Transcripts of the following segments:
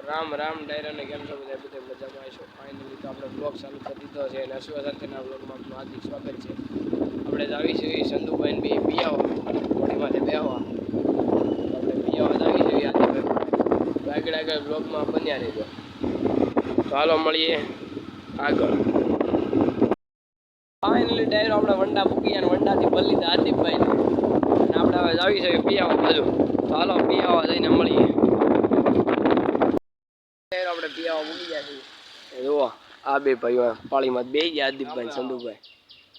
રામ રામ ડાયરાને કેમ છો બધા બધે મજામાં આવીશો ફાઇનલી તો આપણે બ્લોગ ચાલુ કરી દીધો છે અને અશ્વા સાથેના બ્લોગમાં આપનું હાર્દિક સ્વાગત છે. આપણે જ આવી છીએ સંધુભાઈ બે પિયાવા હોડીમાંથી બેહવા આપણે પિયાવા જ આવી છીએ આદિભાઈ આગળ આગળ બ્લોગમાં બન્યા રહેજો. તો હાલો મળીએ આગળ. ફાઇનલી ડાયરો આપણે વંડા મૂકી અને વંડાથી ભરી લીધા આદિભાઈ અને આપણે હવે આવી છીએ પિયાવા બાજુ. તો હાલો પિયાવા જઈને મળીએ. આપણે પિયાવા મૂકી ગયા છીએ. જુઓ આ બે ભાઈઓ પાળીમાં બે ગયા આદિપભાઈ સંધુભાઈ.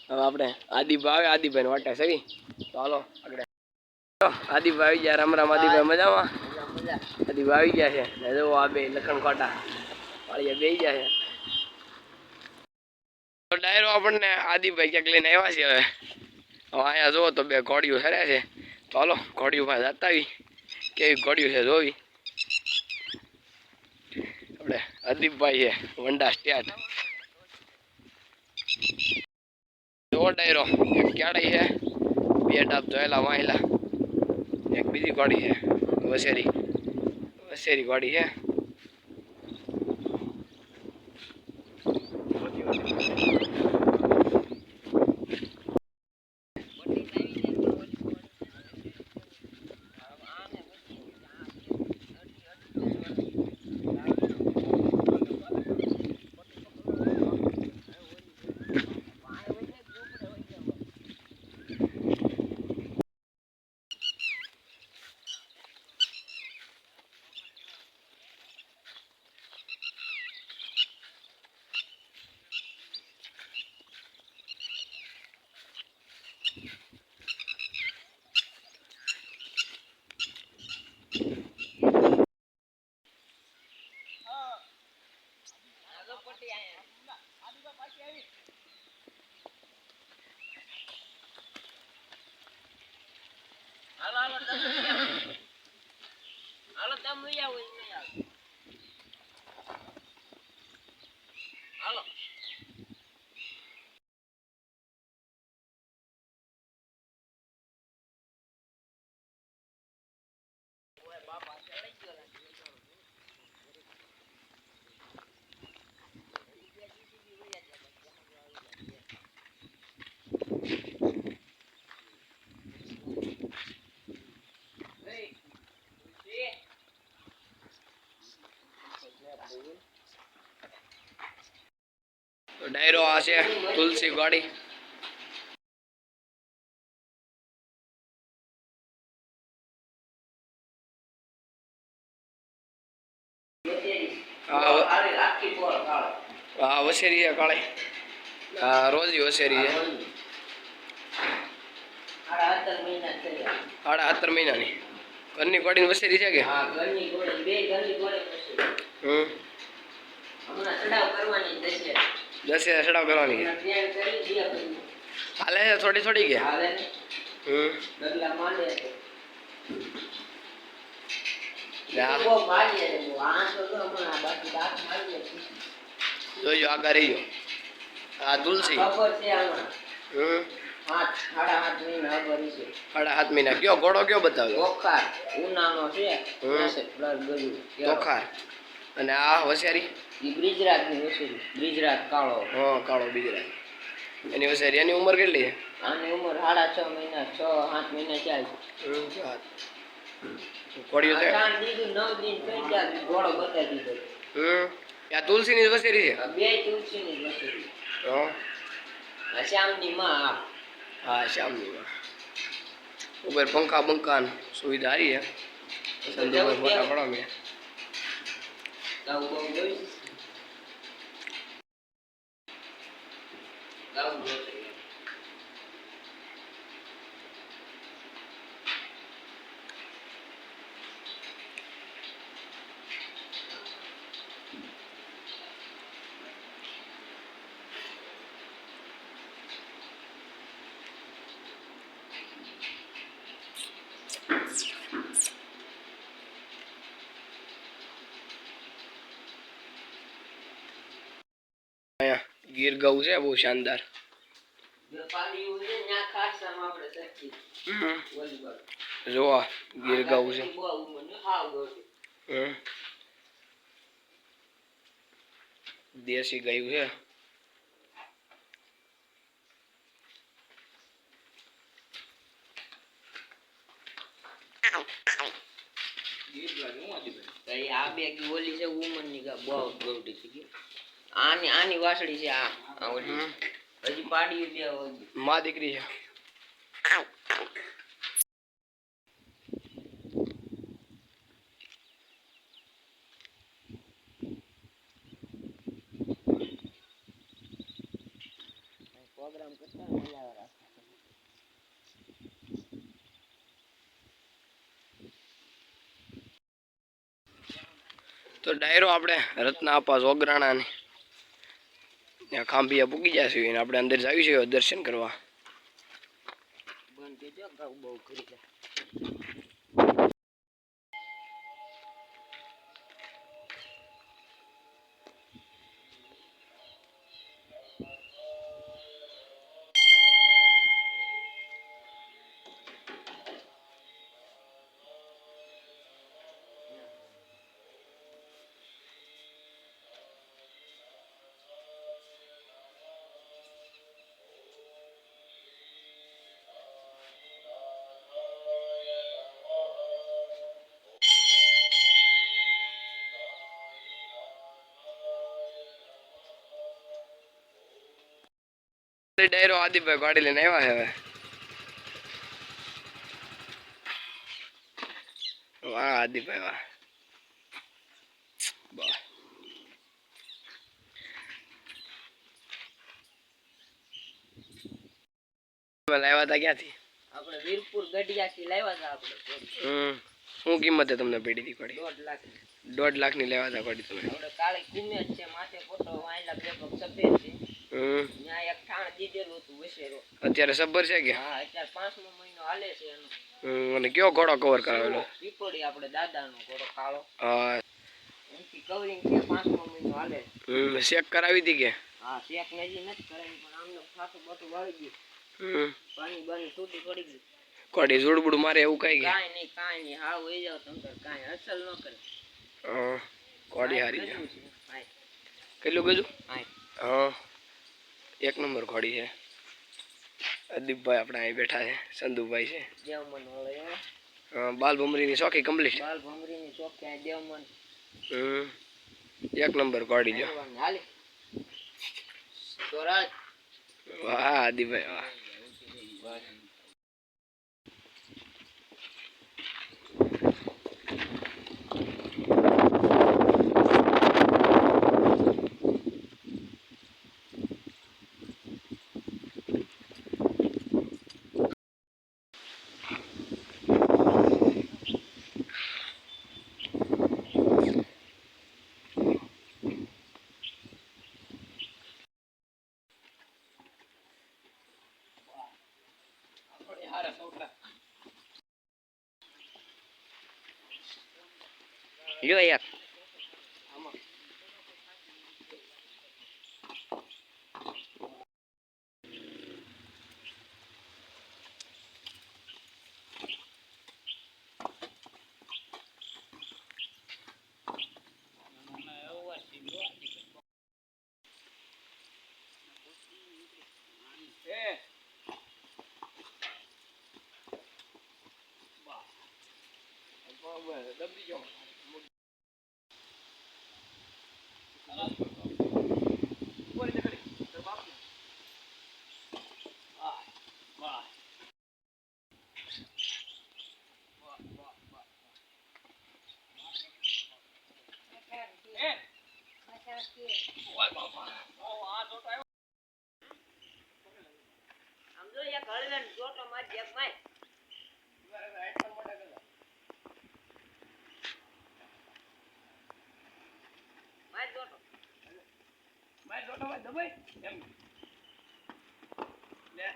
હવે આપણે આદિભાઈ આવે આદિભાઈ વાટે સવી. તો હાલો આગળ આદિભાઈ આવી ગયા. રામ રામ આદિભાઈ મજામાં? આદિભાઈ આવી ગયા છે. જુઓ આ બે લખણ કોટા પાળીયા બે ગયા છે. તો ડાયરો આપણને આદિભાઈ ક્યાંક લઈને આવ્યા છે. હવે અહીંયા જુઓ તો બે ઘોડીઓ સરે છે. તો હાલો ઘોડીઓ પાસે જતા આવી કેવી ઘોડીઓ છે જોવી. આપણે અદીપભાઈ છે વંડા સ્ટેટ. જો ડાયરો એક ક્યાડી છે, બે ડાબ જોયેલા વાહેલા, એક બીજી ગાડી છે વસેરી ગાડી છે. હાલો તમે લઈ આવો હાલો. ડાયરો આ છે તુલસી ગાડી. હા વસેરી છે કાળે. હા રોજી વસેરી છે. 17 મહિનાની ઘરની ગાડીની વસેરી છે કે? દસે સડાવ કરવાની હાલે છે થોડી થોડી કે જોજો આગળ રહી ગયો. આ તુલસી 7.5 મહિના કયો ઘોડો કયો બતાવ્યો? ચોખાર. અને આ વસેરી બ્રિજરાત કાળો. હા કાળો બીજરાત. એની વસેરી એની ઉંમર કેટલી છે? આની ઉંમર 6.5 મહિના 6-7 મહિના ચાલે. ઘોડીઓ છે 9 દિન ઘોડો બતાવી દીધો. આ તુલસીની વસેરી છે. બે તુલસીની વસેરી. શ્યામની માં. હા શ્યામની માં. ઉપર પંખા બંકા સુવિધા સારી છે. સંજોગોમાં ફોટા પડાવે. ગીર ગૌ છે બહુ શાનદાર. પાણી ઉડે ના ખાસ ચોમાસામાં આપણે શીખી વોલીબોલ જોવા ગીર ગાવું છે. બહુ મને હાવ ગોઠી દેશી ગાયું છે. આ બે ઓલી છે વુમન ની બહુ ગોઠી છે આની વાસળી છે આ ઓલી હજી પાડી બે માં દીકરી છે. પ્રોગ્રામ કરતા મજા આવે. તો ડાયરો આપણે રત્ના આપા જોગરાણાની ત્યાં ખાંભિયા પૂકી જશે અને આપણે અંદર જાવી છે દર્શન કરવા. બંધ જો ગાવ બહુ કરી જાય. ડાયરો આદિભાઈ ગાડી લઈને આવ્યા છે હવે. વાહ આદિભાઈ વાહ. લાવ્યા હતા ક્યાંથી? આપણે વીરપુર ગઢિયા થી લાવ્યા હતા આપણે. શું કિંમતે તમને પેડી હતી ગાડી? 1.5 લાખ. 1.5 લાખની લેવા હતા ગાડી તમે? આપણે કાળી કુમેર છે માથે ફોટો વાયલા બેબક સફેદ છે. ત્યાં એક ઠાણ દીધેલું હતું વસેરો. અત્યારે સબર છે કે? હા અત્યારે 5મો મહિનો હાલે છે એનો. અને કયો ઘોડો કવર કરાવેલો? પીપળી આપણે દાદાનો ઘોડો કાળો. હા એનથી કવરિંગ છે 5મો મહિનો હાલે. ચેક કરાવી હતી કે? હા ચેક નજી નથી કરાવી પણ આમને ખાસું બટું વાળી ગયું. પાણી બાની તૂટી પડી ગઈ. કોડી જોડબુડ મારે એવું કઈ કે? કાઈ નહીં હાવ વઈ જાવ તમતર કાઈ અસલ ન કરે. કોડી હારી છે. કેટલું ગજું? હા એક નંબર કોડી છે. અદીપભાઈ આપણે અહીં બેઠા છે. સંધુભાઈ છે. દેવમન વાળો. બાલ ભમરીની ચોકી કમ્પ્લીટ. બાલ ભમરીની ચોકી આ દેવમન. એક નંબર કોડી જો. હાલી તોરાજ. વાહ આદિભાઈ વાહ. લ્યો એક દબી જાઓ. સમજો એક હળવે જોટો માર જેક માય માર જોટો દબાઈ એમ લે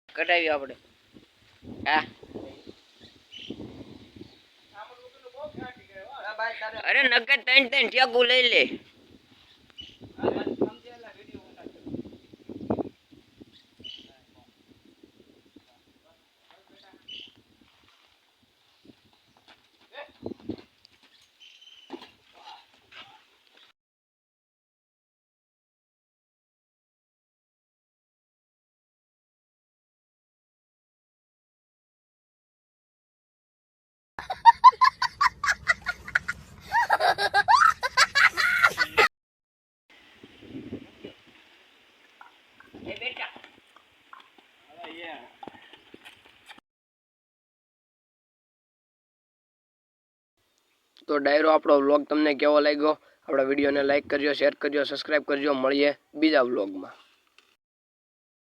કટાવી આપણે હા અરે નગર 3 ઠેકું લઈ લે તો ડાયરો આપણો વ્લોગ તમને કેવો લાગ્યો? આપણા વિડીયોને લાઇક કરજો, શેર કરજો, સબસ્ક્રાઈબ કરજો. મળીએ બીજા વ્લોગમાં.